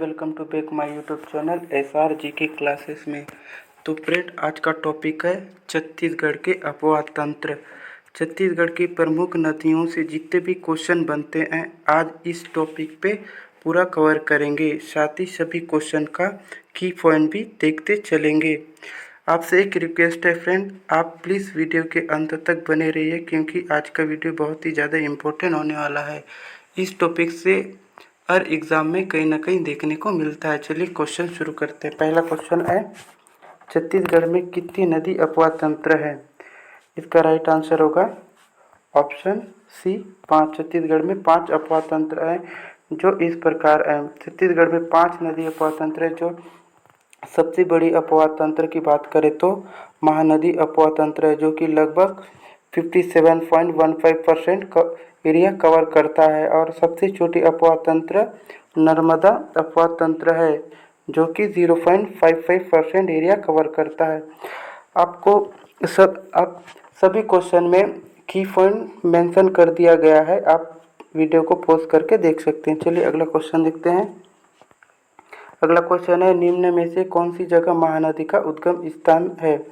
Welcome to back my YouTube channel SR ji के classes में। तो फ्रेंड, आज का टॉपिक है छत्तीसगढ़ के अपवाद तंत्र। छत्तीसगढ़ की प्रमुख नदियों से जितने भी क्वेश्चन बनते हैं आज इस टॉपिक पे पूरा कवर करेंगे। साथ ही सभी क्वेश्चन का की पॉइंट भी देखते चलेंगे। आपसे एक रिक्वेस्ट है फ्रेंड, आप प्लीज़ वीडियो के अंत तक बने रहिए क्योंकि आज का वीडियो बहुत ही ज़्यादा इम्पोर्टेंट होने वाला है। इस टॉपिक से हर एग्ज़ाम में कहीं ना कहीं देखने को मिलता है। चलिए क्वेश्चन शुरू करते हैं। पहला क्वेश्चन है, छत्तीसगढ़ में कितनी नदी अपवाद तंत्र है? इसका राइट आंसर होगा ऑप्शन सी 5। छत्तीसगढ़ में 5 अपवाद तंत्र हैं जो इस प्रकार है। छत्तीसगढ़ में 5 नदी अपवाद तंत्र है। जो सबसे बड़ी अपवाद तंत्र की बात करें तो महानदी अपवाद तंत्र है, जो कि लगभग 57.15% एरिया कवर करता है। और सबसे छोटी अपवाद तंत्र नर्मदा अपवाद तंत्र है, जो कि 0.55% एरिया कवर करता है। आपको सभी क्वेश्चन में की पॉइंट मेंशन कर दिया गया है, आप वीडियो को पॉज करके देख सकते हैं। चलिए अगला क्वेश्चन देखते हैं। अगला क्वेश्चन है, निम्न में से कौन सी जगह महानदी का उद्गम स्थान है?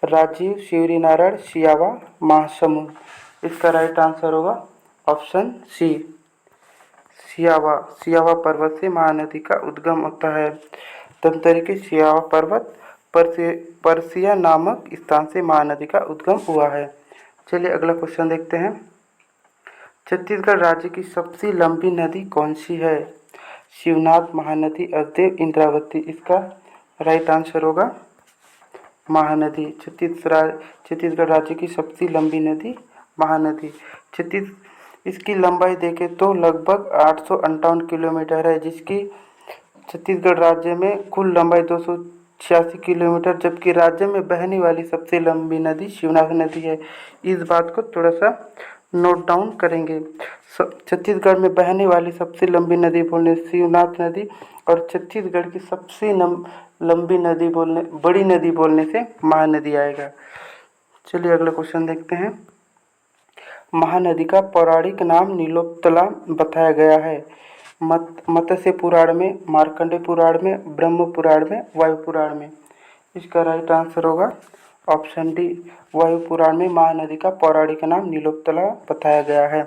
राजीव, शिवरीनारायण, सियावा, महासमुंद। इसका राइट आंसर होगा ऑप्शन सी सियावा। सियावा पर्वत से महानदी का उद्गम होता है। धमतरी के सियावा पर्वत परसिया नामक स्थान से महानदी का उद्गम हुआ है। चलिए अगला क्वेश्चन देखते हैं। छत्तीसगढ़ राज्य की सबसे लंबी नदी कौन सी है? शिवनाथ, महानदी, अजदेव, इंद्रावती। इसका राइट आंसर होगा महानदी। छत्तीसगढ़ राज्य की सबसे लंबी नदी महानदी। इसकी लंबाई देखें तो लगभग 858 किलोमीटर है, जिसकी छत्तीसगढ़ राज्य में कुल लंबाई 286 किलोमीटर, जबकि राज्य में बहने वाली सबसे लंबी नदी शिवनाथ नदी है। इस बात को थोड़ा सा नोट डाउन करेंगे। छत्तीसगढ़ में बहने वाली सबसे लंबी नदी बोलने शिवनाथ नदी, और छत्तीसगढ़ की सबसे लंबी नदी बोलने बड़ी नदी बोलने से महानदी आएगा। चलिए अगला क्वेश्चन देखते हैं। महानदी का पौराणिक नाम नीलोत्पला बताया गया है। मत्स्य पुराण में, मार्कंडेय पुराण में, ब्रह्म पुराण में, वायु पुराण में। इसका राइट आंसर होगा ऑप्शन डी। वायु पुराण में महानदी का पौराणिक नाम नीलोत्पला बताया गया है।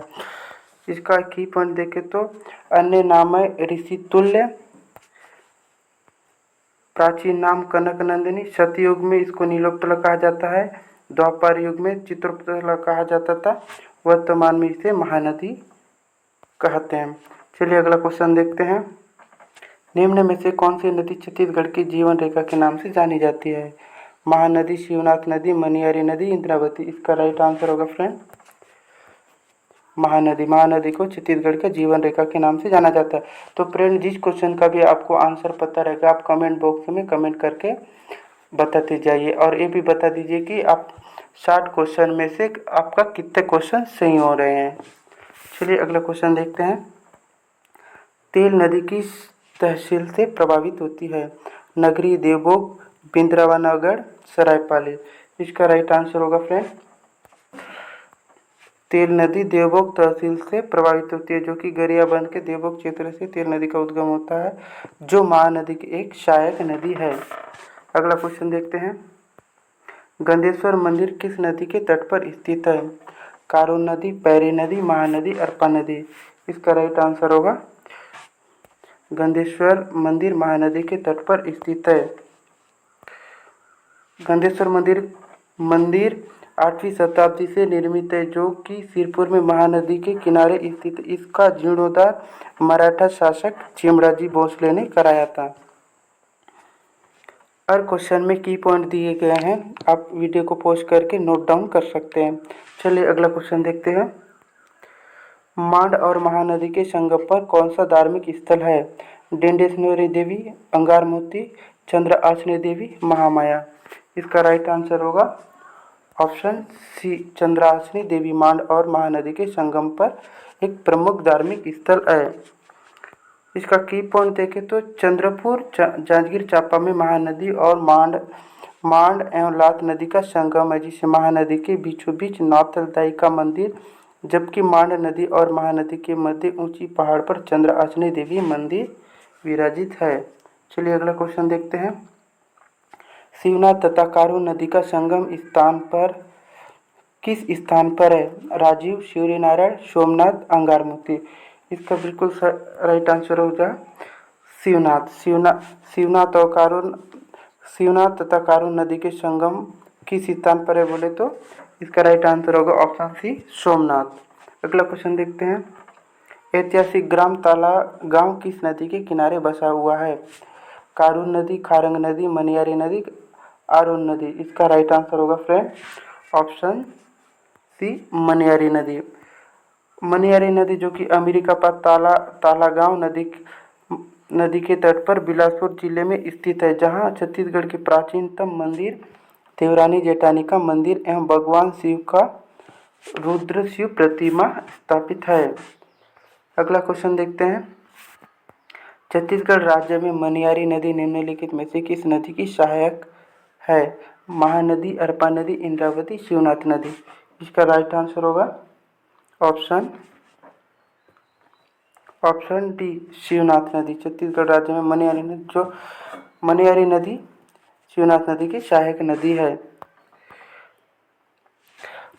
इसका की पॉइंट देखें तो अन्य नाम है ऋषि तुल्य, प्राचीन नाम कनक नंदिनी, सतयुग में इसको नीलोत्पला कहा जाता है, द्वापर युग में चित्रोत्पला कहा जाता था, वर्तमान में इसे महानदी कहते हैं। चलिए अगला क्वेश्चन देखते हैं। निम्न में से कौन सी नदी छत्तीसगढ़ की जीवन रेखा के नाम से जानी जाती है? महानदी, शिवनाथ नदी, मनियारी नदी, इंद्रावती। इसका राइट आंसर होगा फ्रेंड महानदी। महानदी को छत्तीसगढ़ के जीवन रेखा के नाम से जाना जाता है। तो फ्रेंड, जिस क्वेश्चन का भी आपको आंसर पता रहेगा आप कमेंट बॉक्स में कमेंट करके बताते जाइए, और ये भी बता दीजिए कि आप 60 क्वेश्चन में से आपका कितने क्वेश्चन सही हो रहे हैं। चलिए अगला क्वेश्चन देखते हैं। तेल नदी किस तहसील से प्रभावित होती है? नगरी, देवभोग, बिंद्रावनगढ़, सरायपाली। इसका राइट आंसर होगा फ्रेंड तेल नदी देवभोग तहसील से प्रभावित होती है, जो कि गरियाबंद के देवभोग क्षेत्र से तेल नदी का उद्गम होता है, जो महानदी की एक सहायक नदी है। अगला क्वेश्चन देखते हैं। गंधेश्वर मंदिर किस नदी के तट पर स्थित है? कारून नदी, पैरी नदी, महानदी, अरपा नदी। इसका राइट आंसर होगा गंधेश्वर मंदिर महानदी के तट पर स्थित है। गंधेश्वर मंदिर 8वीं शताब्दी से निर्मित है, जो कि सिरपुर में महानदी के किनारे स्थित। इसका जीर्णोद्धार मराठा शासक चिमराजी भोसले ने कराया था। हर क्वेश्चन में की पॉइंट दिए गए हैं, आप वीडियो को पॉज करके नोट डाउन कर सकते हैं। चलिए अगला क्वेश्चन देखते हैं। मांड और महानदी के संगम पर कौन सा धार्मिक स्थल है? डेंडेश्वरी देवी, अंगारमोती, चंद्रासनी देवी, महामाया। इसका राइट आंसर होगा ऑप्शन सी चंद्रासनी देवी। मांड और महानदी के संगम पर एक प्रमुख धार्मिक स्थल है। इसका की पॉइंट देखें तो चंद्रपुर जांजगीर चांपा में महानदी और मांड एवं लात नदी का संगम है, जिसे महानदी के बीचों बीच नौतलदाई का मंदिर, जबकि मांड नदी और महानदी के मध्य ऊंची पहाड़ पर चंद्रासनी देवी मंदिर विराजित है। चलिए अगला क्वेश्चन देखते हैं। शिवनाथ तथा कारून नदी का संगम स्थान पर किस स्थान पर है? राजीव, शिवरीनारायण, सोमनाथ, अंगारमोती। इसका बिल्कुल राइट आंसर हो जाए शिवनाथ। शिवनाथ और कारून, शिवनाथ तथा कारून नदी के संगम किस स्थान पर है बोले तो इसका राइट आंसर होगा ऑप्शन सी, सोमनाथ। अगला क्वेश्चन देखते हैं। ऐतिहासिक ग्राम ताला गांव किस नदी के किनारे बसा हुआ है? कारून नदी, खारंग नदी, मनियारी नदी, आरोन नदी। इसका राइट आंसर होगा फ्रेंड ऑप्शन सी, मनियारी नदी। मनियारी नदी जो कि अमेरिका पर ताला गांव नदी के तट पर बिलासपुर जिले में स्थित है, जहां छत्तीसगढ़ के प्राचीनतम मंदिर देवरानी जेठानी का मंदिर एवं भगवान शिव का रुद्र शिव प्रतिमा स्थापित है। अगला क्वेश्चन देखते हैं। छत्तीसगढ़ राज्य में मनियारी नदी निम्नलिखित में से किस नदी की सहायक है? महानदी, अरपा नदी, इंद्रावती, शिवनाथ नदी। इसका राइट आंसर होगा ऑप्शन डी, शिवनाथ नदी। छत्तीसगढ़ राज्य में मनियारी नदी शिवनाथ नदी की सहायक नदी है।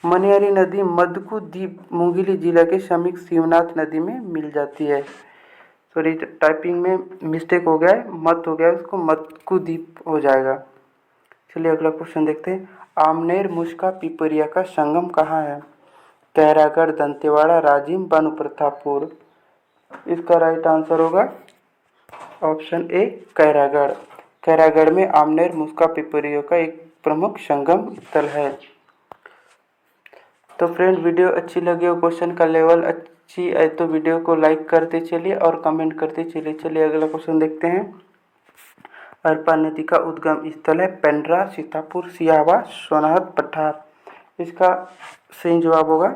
मनियारी नदी मदकू द्वीप मुंगेली जिला के समीप शिवनाथ नदी में मिल जाती है। सॉरी, टाइपिंग में मिस्टेक हो गया है, मत हो गया है, उसको मदकू द्वीप हो जाएगा। चलिए अगला क्वेश्चन देखते हैं। आमनेर, मुस्का, पिपरिया का संगम कहाँ है? कैरागढ़, दंतेवाड़ा, राजिम, बानुप्रतापपुर। इसका राइट आंसर होगा ऑप्शन ए, कैरागढ़। कैरागढ़ में आमनेर, मुस्का, पिपरिया का एक प्रमुख संगम स्थल है। तो फ्रेंड, वीडियो अच्छी लगी हो, क्वेश्चन का लेवल अच्छी है तो वीडियो को लाइक करते चलिए और कमेंट करते चलिए। चलिए अगला क्वेश्चन देखते हैं। अरपा नदी का उद्गम स्थल है पेंड्रा, सीतापुर, सिहावा, सोनहत, पठार। इसका सही जवाब होगा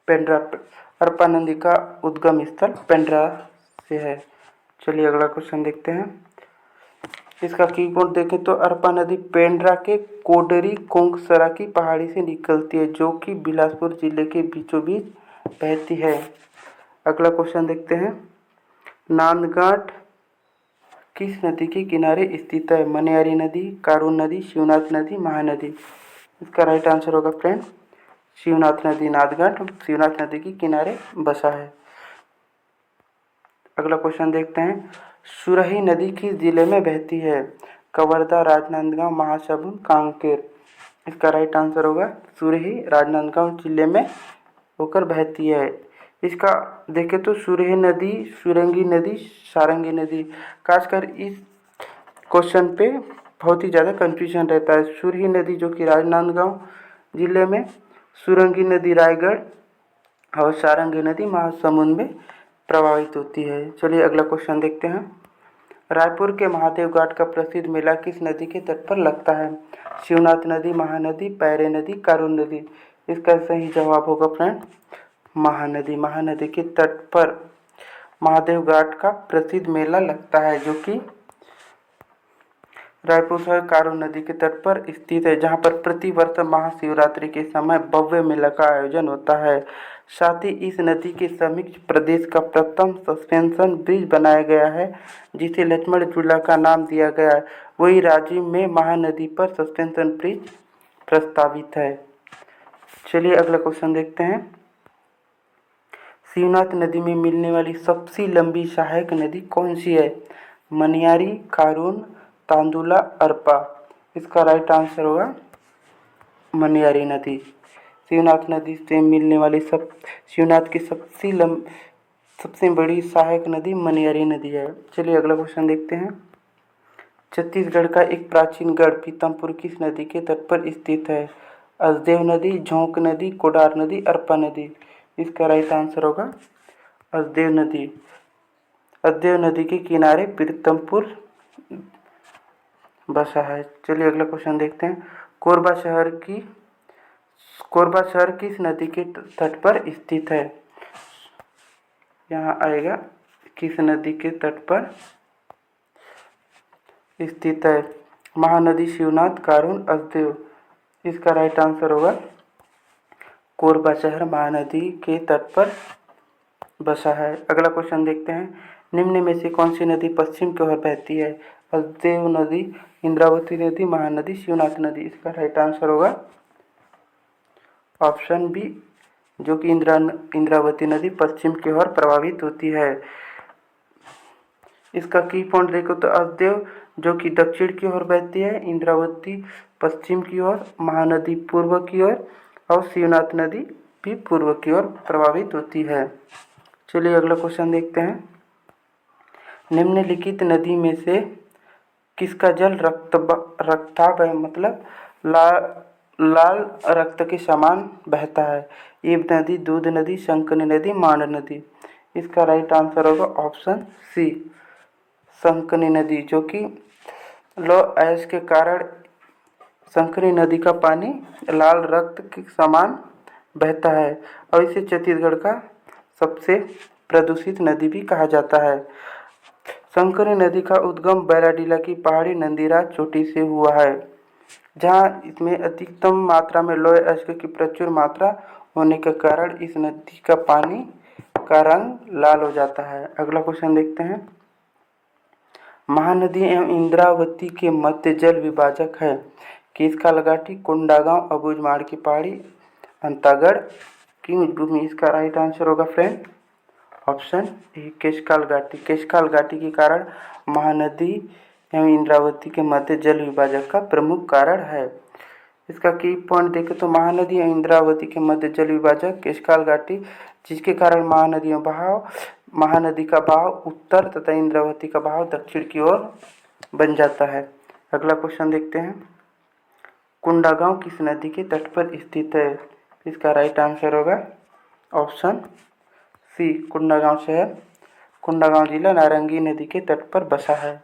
पेंड्रा। अरपा नदी का उद्गम स्थल पेंड्रा से है। चलिए अगला क्वेश्चन देखते हैं। इसका कीवर्ड देखें तो अरपा नदी पेंड्रा के कोडरी कोंगसरा की पहाड़ी से निकलती है, जो कि बिलासपुर जिले के बीचों बीच बहती है। अगला क्वेश्चन देखते हैं। नांदगांठ किस नदी के किनारे स्थित है? मनियारी नदी, कारून नदी, शिवनाथ नदी, महानदी। इसका राइट आंसर होगा फ्रेंड शिवनाथ नदी। नांदगांठ शिवनाथ नदी के किनारे बसा है। अगला क्वेश्चन देखते हैं। सुरही नदी किस जिले में बहती है? कवर्धा, राजनांदगांव, महासमुंद, कांकेर। इसका राइट आंसर होगा सुरही राजनांदगांव जिले में होकर बहती है। इसका देखें तो सुरही नदी, सुरंगी नदी, सारंगी नदी, खासकर इस क्वेश्चन पे बहुत ही ज़्यादा कन्फ्यूजन रहता है। सुरही नदी जो कि राजनांदगांव जिले में, सुरंगी नदी रायगढ़ और सारंगी नदी महासमुंद में प्रभावित होती है। चलिए अगला क्वेश्चन देखते हैं। रायपुर के महादेव घाट का प्रसिद्ध मेला किस नदी के तट पर लगता है? शिवनाथ नदी, महानदी, पैरे नदी, कारून नदी। इसका सही जवाब होगा फ्रेंड महानदी। महानदी के तट पर महादेव घाट का प्रसिद्ध मेला लगता है, जो कि रायपुर शहर कारून नदी के तट पर स्थित है, जहां पर प्रतिवर्ष महाशिवरात्रि के समय भव्य मेला का आयोजन होता है। साथ ही इस नदी के समीप प्रदेश का प्रथम सस्पेंशन ब्रिज बनाया गया है, जिसे लक्ष्मण झूला का नाम दिया गया है। वही राजिम में महानदी पर सस्पेंशन ब्रिज प्रस्तावित है। चलिए अगला क्वेश्चन देखते हैं। शिवनाथ नदी में मिलने वाली सबसे लंबी सहायक नदी कौन सी है? मनियारी, कारून, तांदुला, अरपा। इसका राइट आंसर होगा मनियारी नदी। शिवनाथ नदी से मिलने वाली शिवनाथ की सबसे बड़ी सहायक नदी मनियारी नदी है। चलिए अगला क्वेश्चन देखते हैं। छत्तीसगढ़ का एक प्राचीन गढ़ पीतमपुर किस नदी के तट पर स्थित है? असदेव नदी, झोंक नदी, कोडार नदी, अरपा नदी। इसका राइट आंसर होगा असदेव नदी। असदेव नदी के किनारे पीतमपुर बसा है। चलिए अगला क्वेश्चन देखते हैं। कोरबा शहर किस नदी के तट पर स्थित है? यहाँ आएगा किस नदी के तट पर स्थित है? महानदी, शिवनाथ, कारून, असदेव। इसका राइट आंसर होगा कोरबा शहर महानदी के तट पर बसा है। अगला क्वेश्चन देखते हैं। निम्न में से कौन सी नदी पश्चिम की ओर बहती है? हसदेव नदी, इंद्रावती नदी, महानदी, शिवनाथ नदी। इसका राइट आंसर होगा ऑप्शन बी, जो कि इंद्रावती नदी पश्चिम की ओर प्रवाहित होती है। इसका की पॉइंट देखो तो हसदेव जो कि दक्षिण की ओर बहती है, इंद्रावती पश्चिम की ओर, महानदी पूर्व की ओर और शिवनाथ नदी भी पूर्व की ओर प्रवाहित होती है। चलिए अगला क्वेश्चन देखते हैं। निम्नलिखित नदी में से किसका जल रक्ताभ है, मतलब लाल रक्त के समान बहता है? ईब नदी, दूध नदी, शंकनी नदी, मांड नदी। इसका राइट आंसर होगा ऑप्शन सी, शंकनी नदी, जो कि लो ऐश के कारण शंकनी नदी का पानी लाल रक्त के समान बहता है और इसे छत्तीसगढ़ का सबसे प्रदूषित नदी भी कहा जाता है। शंकनी नदी का उद्गम बैराडीला की पहाड़ी नंदीराज चोटी से हुआ है, जहां इसमें अधिकतम मात्रा में लोह अयस्क की प्रचुर मात्रा होने के कारण इस नदी का पानी का रंग लाल हो जाता है। अगला क्वेश्चन देखते हैं। महानदी एवं इंद्रावती के मध्य जल विभाजक है? केशकाल घाटी, कोंडागांव, अबूझमाड़ की पहाड़ी, अंतागढ़ की भूमि। इसका राइट आंसर होगा फ्रेंड ऑप्शन ए, केशकाल घाटी। केशकाल घाटी के कारण महानदी एवं इंद्रावती के मध्य जल विभाजक का प्रमुख कारण है। इसका की पॉइंट देखें तो महानदी एवं इंद्रावती के मध्य जल विभाजक केशकाल घाटी, जिसके कारण महानदी का बहाव उत्तर तथा इंद्रावती का बहाव दक्षिण की ओर बन जाता है। अगला क्वेश्चन देखते हैं। कोंडागांव किस नदी के तट पर स्थित है? इसका राइट आंसर होगा ऑप्शन सी, कोंडागांव शहर, कोंडागांव जिला नारंगी नदी के तट पर बसा है।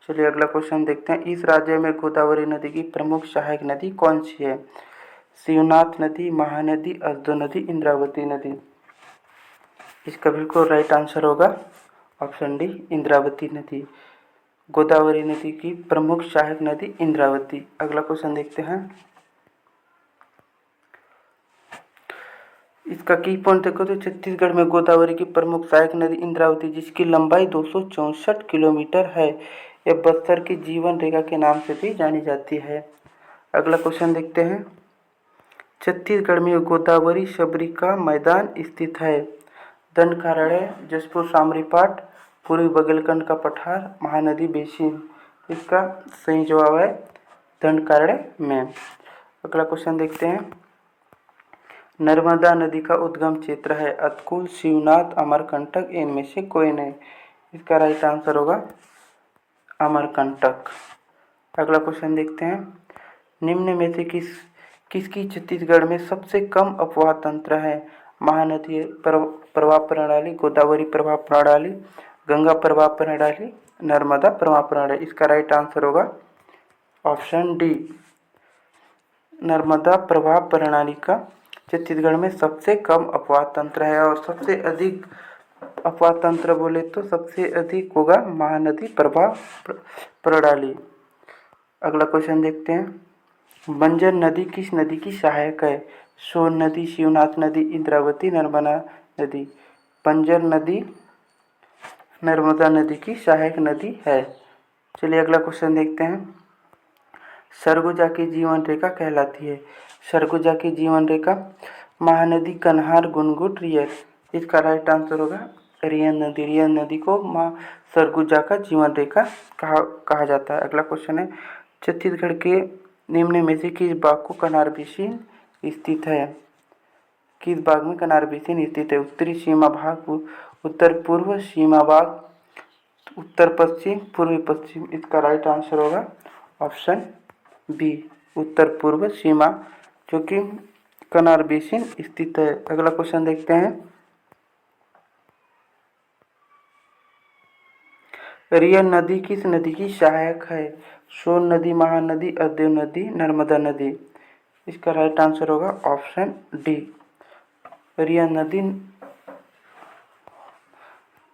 चलिए अगला क्वेश्चन देखते हैं। इस राज्य में गोदावरी नदी की प्रमुख सहायक नदी कौन सी है? शिवनाथ नदी, महानदी, हसदेव नदी, इंद्रावती नदी। इसका बिल्कुल राइट आंसर होगा ऑप्शन डी, इंद्रावती नदी। गोदावरी नदी की प्रमुख सहायक नदी इंद्रावती। अगला क्वेश्चन देखते हैं। इसका की पॉइंट देखो तो छत्तीसगढ़ में गोदावरी की प्रमुख सहायक नदी इंद्रावती, जिसकी लंबाई 264 किलोमीटर है, यह बस्तर की जीवन रेखा के नाम से भी जानी जाती है। अगला क्वेश्चन देखते हैं। छत्तीसगढ़ में गोदावरी शबरी का मैदान स्थित है? दंडकारण्य, जशपुर सामरीपाट, पूर्वी बघेलखंड का पठार, महानदी बेसिन। इसका सही जवाब है दंडकारण्य में। अगला क्वेश्चन देखते हैं। नर्मदा नदी का उद्गम क्षेत्र है? अतकुल, शिवनाथ, अमरकंटक, इनमें से कोई नहीं। इसका राइट आंसर होगा अमरकंटक। अगला क्वेश्चन देखते हैं। निम्न में से किसकी छत्तीसगढ़ में सबसे कम अपवाह तंत्र है? महानदी प्रवाह प्रणाली, गोदावरी प्रवाह प्रणाली, गंगा प्रवाह प्रणाली, नर्मदा प्रवाह प्रणाली। इसका राइट आंसर होगा ऑप्शन डी, नर्मदा प्रवाह प्रणाली का छत्तीसगढ़ में सबसे कम अपवाह तंत्र है और सबसे अधिक अपवाह तंत्र बोले तो सबसे अधिक होगा महानदी प्रवाह प्रणाली। अगला क्वेश्चन देखते हैं। बंजर नदी किस नदी की सहायक है? सोन नदी, शिवनाथ नदी, इंद्रावती, नर्मदा नदी। बंजर नदी नर्मदा नदी की सहायक नदी है। चलिए अगला क्वेश्चन देखते हैं। सरगुजा की जीवन रेखा कहलाती है? सरगुजा की जीवन रेखा महानदी, कन्हार, गुनगुट, रियर। इसका राइट आंसर होगा रियन नदी। रियन नदी को सरगुजा का जीवन रेखा कहा जाता है। अगला क्वेश्चन है। छत्तीसगढ़ के निम्न में से किस बाग को कन्हार बेसिन स्थित है? किस बाग में कन्हार बेसिन स्थित है? उत्तरी सीमा भाग, उत्तर पूर्व सीमा भाग, उत्तर पश्चिम, पूर्वी पश्चिम। इसका राइट आंसर होगा ऑप्शन बी, उत्तर पूर्व सीमा, जो कि कन्हार बेसिन स्थित है। अगला क्वेश्चन देखते हैं। रियर नदी किस नदी की सहायक है? सोन नदी, महानदी, हसदेव नदी, नर्मदा नदी। इसका राइट आंसर होगा ऑप्शन डी, रियर नदी।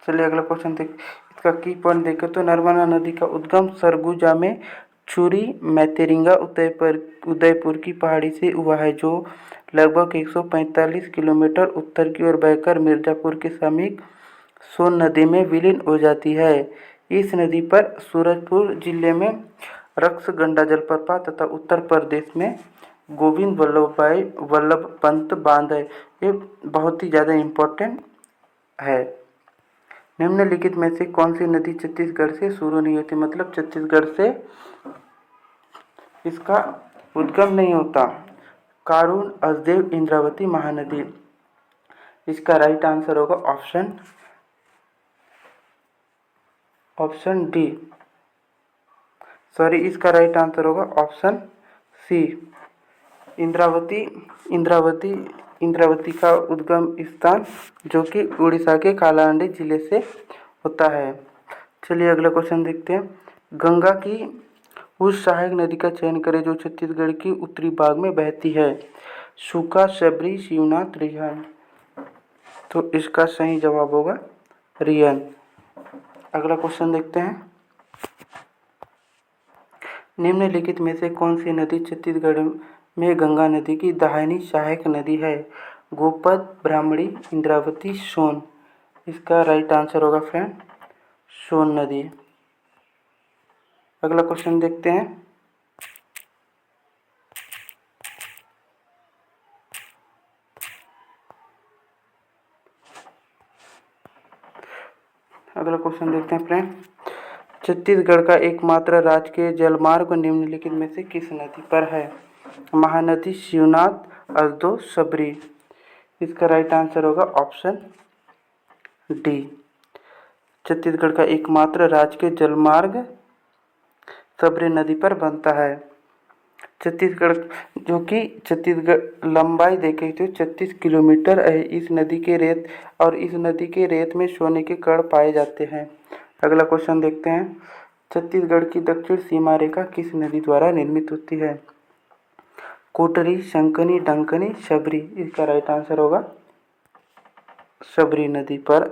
चलिए अगला क्वेश्चन देख। इसका की पॉइंट देखें तो नर्मदा नदी का उद्गम सरगुजा में छुरी मैतेरिंगा उदयपुर की पहाड़ी से हुआ है, जो लगभग 145 किलोमीटर उत्तर की ओर बहकर मिर्जापुर के समीप सोन नदी में विलीन हो जाती है। इस नदी पर सूरजपुर जिले में रक्सगंडा जलप्रपात तथा उत्तर प्रदेश में गोविंद वल्लभ पंत बांध है। ये बहुत ही ज़्यादा इम्पोर्टेंट है। निम्नलिखित में से कौन सी नदी छत्तीसगढ़ से शुरू नहीं होती, मतलब छत्तीसगढ़ से इसका उद्गम नहीं होता। कारून, हसदेव, इंद्रावती, महानदी। इसका राइट आंसर होगा ऑप्शन डी, सॉरी, इसका राइट आंसर होगा ऑप्शन सी, इंद्रावती। इंद्रावती इंद्रावती का उद्गम स्थान जो कि उड़ीसा के कालाहांडी जिले से होता है। चलिए अगला क्वेश्चन देखते हैं। गंगा की उस सहायक नदी का चयन करें जो छत्तीसगढ़ की उत्तरी भाग में बहती है। शुका, शबरी, शिवनाथ, रिहन। तो इसका सही जवाब होगा रिहन। अगला क्वेश्चन देखते हैं। निम्नलिखित में से कौन सी नदी छत्तीसगढ़ में गंगा नदी की दाहिनी सहायक नदी है। गोपद, ब्राह्मणी, इंद्रावती, सोन। इसका राइट आंसर होगा फ्रेंड सोन नदी। अगला क्वेश्चन देखते हैं। अगला क्वेश्चन देखते हैं फ्रेंड। छत्तीसगढ़ का एकमात्र राजकीय जलमार्ग निम्नलिखित में से किस नदी पर है। महानदी, शिवनाथ, हसदो, शबरी। इसका राइट आंसर होगा ऑप्शन डी, छत्तीसगढ़ का एकमात्र राजकीय जलमार्ग शबरी नदी पर बनता है। छत्तीसगढ़ जो कि छत्तीसगढ़ लंबाई देखें तो 36 किलोमीटर है। इस नदी के रेत में सोने के कण पाए जाते हैं। अगला क्वेश्चन देखते हैं। छत्तीसगढ़ की दक्षिण सीमा रेखा किस नदी द्वारा निर्मित होती है। कोटरी, शंकनी, डंकनी, शबरी। इसका राइट आंसर होगा शबरी नदी पर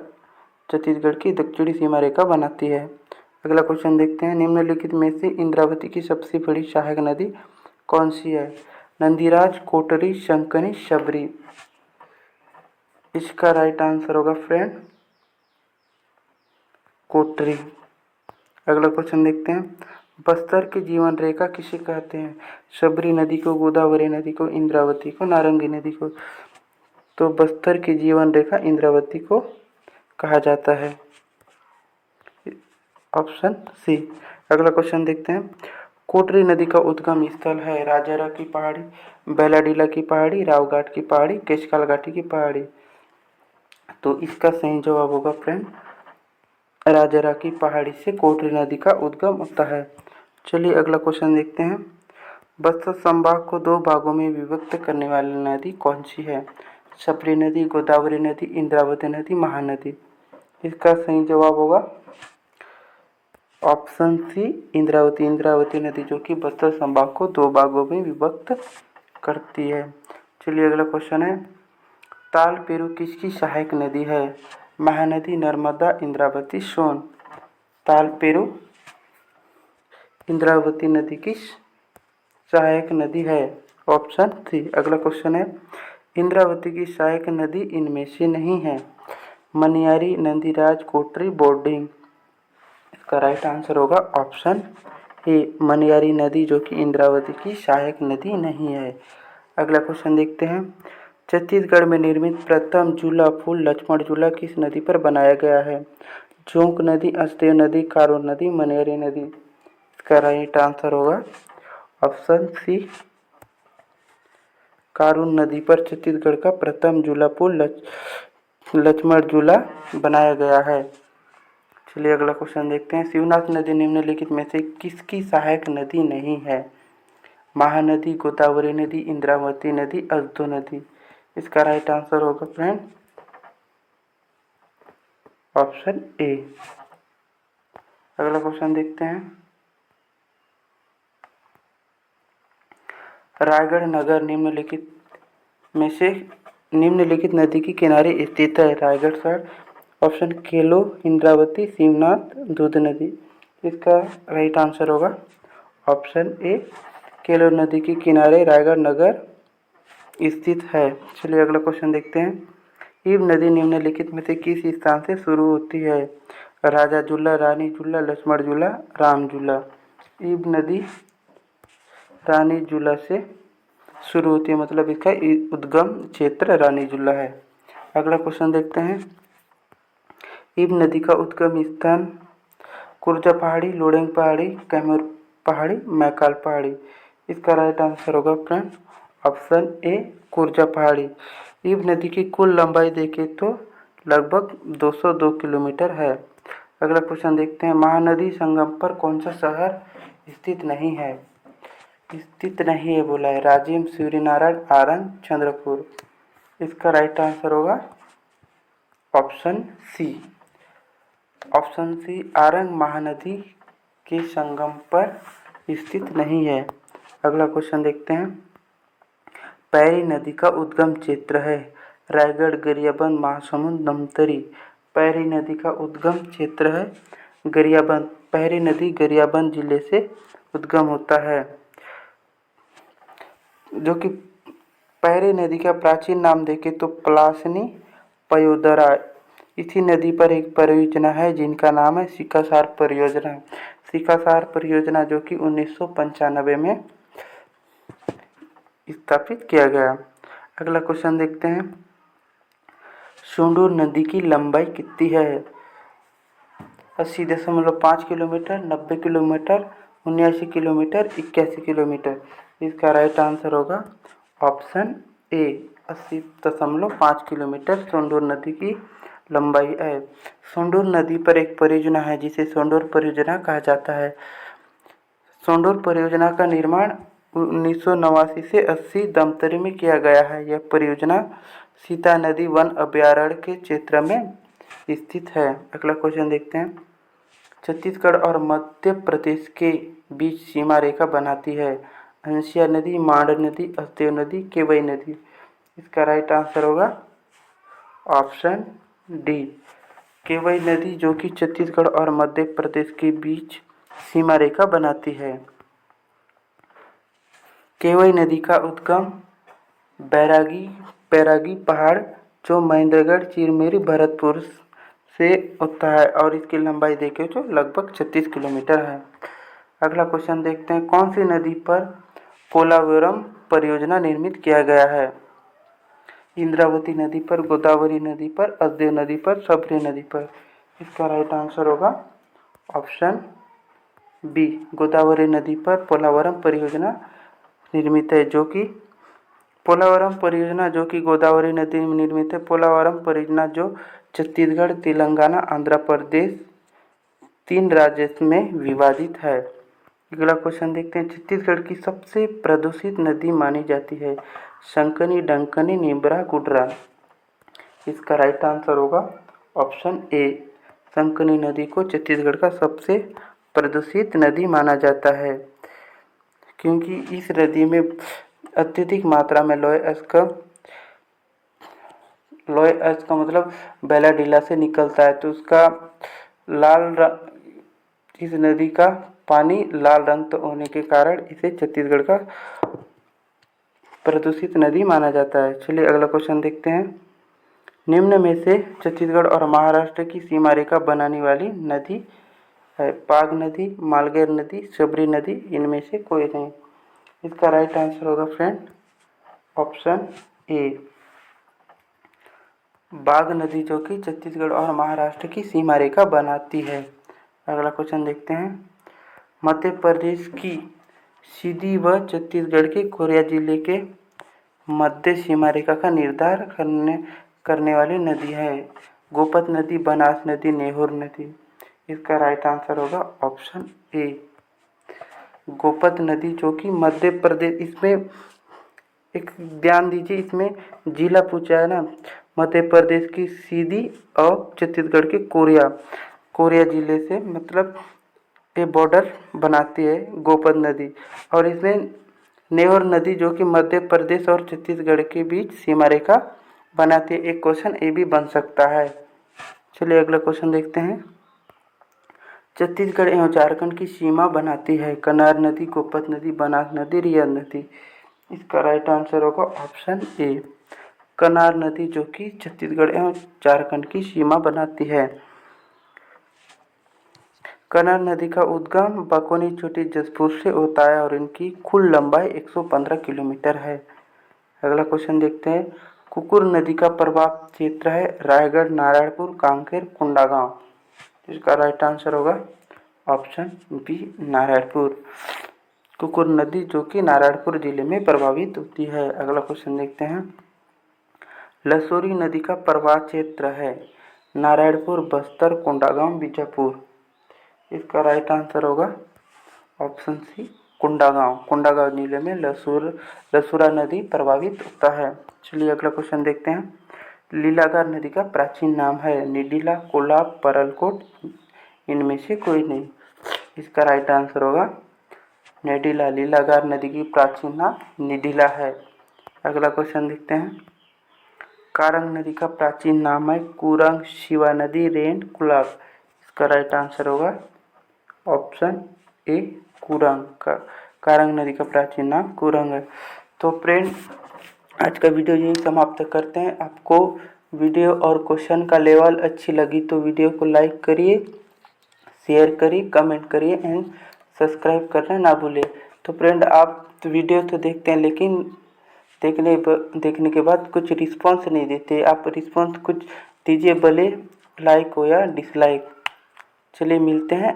छत्तीसगढ़ की दक्षिणी सीमा रेखा बनाती है। अगला क्वेश्चन देखते हैं। निम्नलिखित में से इंद्रावती की सबसे बड़ी सहायक नदी कौन सी है। नंदीराज, कोटरी, शंकनी, शबरी। इसका राइट आंसर होगा फ्रेंड कोटरी। अगला क्वेश्चन देखते हैं। बस्तर की जीवन रेखा किसे कहते हैं। शबरी नदी को, गोदावरी नदी को, इंद्रावती को, नारंगी नदी को। तो बस्तर की जीवन रेखा इंद्रावती को कहा जाता है, ऑप्शन सी। अगला क्वेश्चन देखते हैं। कोटरी नदी का उद्गम स्थल है। राजारा की पहाड़ी, बेलाडीला की पहाड़ी, रावघाट की पहाड़ी, केशकाल घाटी की पहाड़ी। तो इसका सही जवाब होगा फ्रेंड राजारा की पहाड़ी से कोटरी नदी का उद्गम होता है। चलिए अगला क्वेश्चन देखते हैं। बस्तर संभाग को दो भागों में विभक्त करने वाली नदी कौन सी है। शबरी नदी, गोदावरी नदी, इंद्रावती नदी, महानदी। इसका सही जवाब होगा ऑप्शन सी, इंद्रावती। इंद्रावती नदी जो कि बस्तर संभाग को दो भागों में विभक्त करती है। चलिए अगला क्वेश्चन है। तालपेरू किसकी सहायक नदी है। महानदी, नर्मदा, इंद्रावती, सोन। तालपेरू इंद्रावती नदी की सहायक नदी है, ऑप्शन सी। अगला क्वेश्चन है। इंद्रावती की सहायक नदी इनमें से नहीं है। मनियारी, नंदीराज, कोटरी, बोर्डिंग। इसका राइट आंसर होगा ऑप्शन ए, मनियारी नदी जो कि इंद्रावती की सहायक नदी नहीं है। अगला क्वेश्चन देखते हैं। छत्तीसगढ़ में निर्मित प्रथम झूला पुल लक्ष्मण झूला किस नदी पर बनाया गया है। जोंक नदी, हसदेव नदी, कारून नदी, मनियारी नदी। इसका राइट आंसर होगा ऑप्शन सी, कारून नदी पर छत्तीसगढ़ का प्रथम झूला पुल लक्ष्मण झूला बनाया गया है। चलिए अगला क्वेश्चन देखते हैं। शिवनाथ नदी निम्नलिखित में से किसकी सहायक नदी नहीं है। महानदी, गोदावरी नदी, इंद्रावती नदी, हसदो नदी। इसका राइट आंसर होगा फ्रेंड ऑप्शन ए। अगला क्वेश्चन देखते हैं। रायगढ़ नगर निम्नलिखित नदी के किनारे स्थित है। रायगढ़ शहर, ऑप्शन केलो, इंद्रावती, शिवनाथ, दूध नदी। इसका राइट आंसर होगा ऑप्शन ए, केलो नदी के किनारे रायगढ़ नगर स्थित है। चलिए अगला क्वेश्चन देखते हैं। ईब नदी निम्नलिखित में से किस स्थान से शुरू होती है? राजा झूला, रानी झूला, लक्ष्मण झूला, राम झूला। ईब नदी रानी झूला से शुरू होती है, मतलब इसका उद्गम क्षेत्र रानी झूला है। अगला क्वेश्चन देखते हैं। ईब नदी का उद्गम स्थान कुर्जा पहाड़ी, लोडेंग पहाड़ी, कैमूर पहाड़ी, मैकाल पहाड़ी। इसका राइट आंसर होगा फ्रेंड ऑप्शन ए कुर्जा पहाड़ी। ईब नदी की कुल लंबाई देखें तो लगभग 202 किलोमीटर है। अगला क्वेश्चन देखते हैं। महानदी संगम पर कौन सा शहर स्थित नहीं है? स्थित नहीं है बोला है। राजिम, सूर्यनारायण, आरंग, चंद्रपुर। इसका राइट आंसर होगा option C. Option C Arang Mahanadi के संगम पर स्थित नहीं है। अगला क्वेश्चन देखते हैं। पैरी नदी का उद्गम क्षेत्र है रायगढ़, गरियाबंद, महासमुंद, धमतरी। पैरी नदी का उद्गम क्षेत्र है गरियाबंद। पैरी नदी गरियाबंद जिले से उद्गम होता है, जो कि पैरी नदी का प्राचीन नाम देखें तो पलासनी पयोदरा। इसी नदी पर एक परियोजना है जिनका नाम है सिकासार परियोजना। सिकासार परियोजना जो कि 1995 में स्थापित किया गया। अगला क्वेश्चन देखते हैं। सुंडूर नदी की लंबाई कितनी है? 80.5 किलोमीटर, 90 किलोमीटर, 79 किलोमीटर, 81 किलोमीटर। इसका राइट आंसर होगा ऑप्शन ए 80.5 किलोमीटर सोंडूर नदी की लंबाई है। सोंडूर नदी पर एक परियोजना है जिसे सोंडूर परियोजना कहा जाता है। सोंडूर परियोजना का निर्माण 1989 से 80 दमतरी में किया गया है। यह परियोजना सीता नदी वन अभयारण्य के क्षेत्र में स्थित है। अगला क्वेश्चन देखते हैं। छत्तीसगढ़ और मध्य प्रदेश के बीच सीमा रेखा बनाती है हंसिया नदी, मांड नदी, हसदेव नदी, केवई नदी। इसका राइट आंसर होगा ऑप्शन डी केवई नदी, जो कि छत्तीसगढ़ और मध्य प्रदेश के बीच सीमा रेखा बनाती है। केवई नदी का उद्गम बैरागी पहाड़ जो महेंद्रगढ़, चिरमिरी, भरतपुर से होता है और इसकी लंबाई देखें तो लगभग 36 किलोमीटर है। अगला क्वेश्चन देखते हैं। कौन सी नदी पर पोलावरम परियोजना निर्मित किया गया है? इंद्रावती नदी पर, गोदावरी नदी पर, हसदेव नदी पर, शबरी नदी पर। इसका राइट आंसर होगा ऑप्शन बी गोदावरी नदी पर पोलावरम परियोजना निर्मित है, जो कि पोलावरम परियोजना जो कि गोदावरी नदी में निर्मित है। पोलावरम परियोजना जो छत्तीसगढ़, तेलंगाना, आंध्र प्रदेश 3 राज्यों में विवादित है। अगला क्वेश्चन देखते हैं। छत्तीसगढ़ की सबसे प्रदूषित नदी मानी जाती है शंकनी, डंकनी, नीबरा, गुडरा। इसका राइट आंसर होगा ऑप्शन ए शंकनी नदी को छत्तीसगढ़ का सबसे प्रदूषित नदी माना जाता है, क्योंकि इस नदी में अत्यधिक मात्रा में लोहे अयस्क का मतलब बैलाडीला से निकलता है, तो उसका इस नदी का पानी लाल रंग होने के कारण इसे छत्तीसगढ़ का प्रदूषित नदी माना जाता है। चलिए अगला क्वेश्चन देखते हैं। निम्न में से छत्तीसगढ़ और महाराष्ट्र की सीमा रेखा बनाने वाली नदी है पाग नदी, मालगेर नदी, शबरी नदी। इनमें से कोई नहीं। इसका राइट आंसर होगा फ्रेंड ऑप्शन ए बाघ नदी, जो कि छत्तीसगढ़ और महाराष्ट्र की सीमा रेखा बनाती है। अगला क्वेश्चन देखते हैं। मध्य प्रदेश की सीधी व छत्तीसगढ़ के कोरिया जिले के मध्य सीमा रेखा का निर्धारण करने वाली नदी है गोपत नदी, बनास नदी, नेहूर नदी। इसका राइट आंसर होगा ऑप्शन ए गोपत नदी, जो कि मध्य प्रदेश, इसमें एक ध्यान दीजिए, इसमें जिला पूछा है ना, मध्य प्रदेश की सीधी और छत्तीसगढ़ के कोरिया जिले से मतलब ये बॉर्डर बनाती है गोपत नदी। और इसमें नेहूर नदी, जो कि मध्य प्रदेश और छत्तीसगढ़ के बीच सीमा रेखा बनाती है। एक क्वेश्चन ये भी बन सकता है। चलिए अगला क्वेश्चन देखते हैं। छत्तीसगढ़ एवं झारखंड की सीमा बनाती है कनार नदी, गोपत नदी, बनास नदी, रिया नदी। इसका राइट आंसर होगा ऑप्शन ए कनार नदी जो कि छत्तीसगढ़ एवं झारखंड की सीमा बनाती है। कनार नदी का उद्गम बकोनी चोटी जसपुर से होता है और इनकी कुल लंबाई 115 किलोमीटर है। अगला क्वेश्चन देखते हैं। कुकुर नदी का प्रवाह क्षेत्र है रायगढ़, नारायणपुर, कांकेर, कोंडागांव। इसका राइट आंसर होगा ऑप्शन बी नारायणपुर। कुकुर नदी जो कि नारायणपुर जिले में प्रभावित होती है। अगला क्वेश्चन देखते हैं। लसोरी नदी का प्रवाह क्षेत्र है नारायणपुर, बस्तर, कोंडागांव, बीजापुर। इसका राइट आंसर होगा ऑप्शन सी कोंडागांव। कोंडागांव जिले में लसूरा नदी प्रभावित होता है। चलिए अगला क्वेश्चन देखते हैं। लीलागार नदी का प्राचीन नाम है निडिला, कोलाब, परलकोट, इनमें से कोई नहीं। इसका राइट आंसर होगा निडिला। लीलागार नदी की प्राचीन नाम निडिला है। अगला क्वेश्चन देखते हैं। कारंग नदी का प्राचीन नाम है कुरंग, शिवा नदी, रेन, कुलाब। इसका राइट आंसर होगा ऑप्शन ए कुरंग। कारंग नदी का प्राचीन नाम कुरंग है। तो फ्रेंड आज का वीडियो यही समाप्त करते हैं। आपको वीडियो और क्वेश्चन का लेवल अच्छी लगी तो वीडियो को लाइक करिए, शेयर करिए, कमेंट करिए एंड सब्सक्राइब करना ना भूलिए। तो फ्रेंड आप वीडियो तो देखते हैं लेकिन देखने के बाद कुछ रिस्पॉन्स नहीं देते। आप रिस्पॉन्स कुछ दीजिए, भले लाइक हो या डिसलाइक। चलिए मिलते हैं।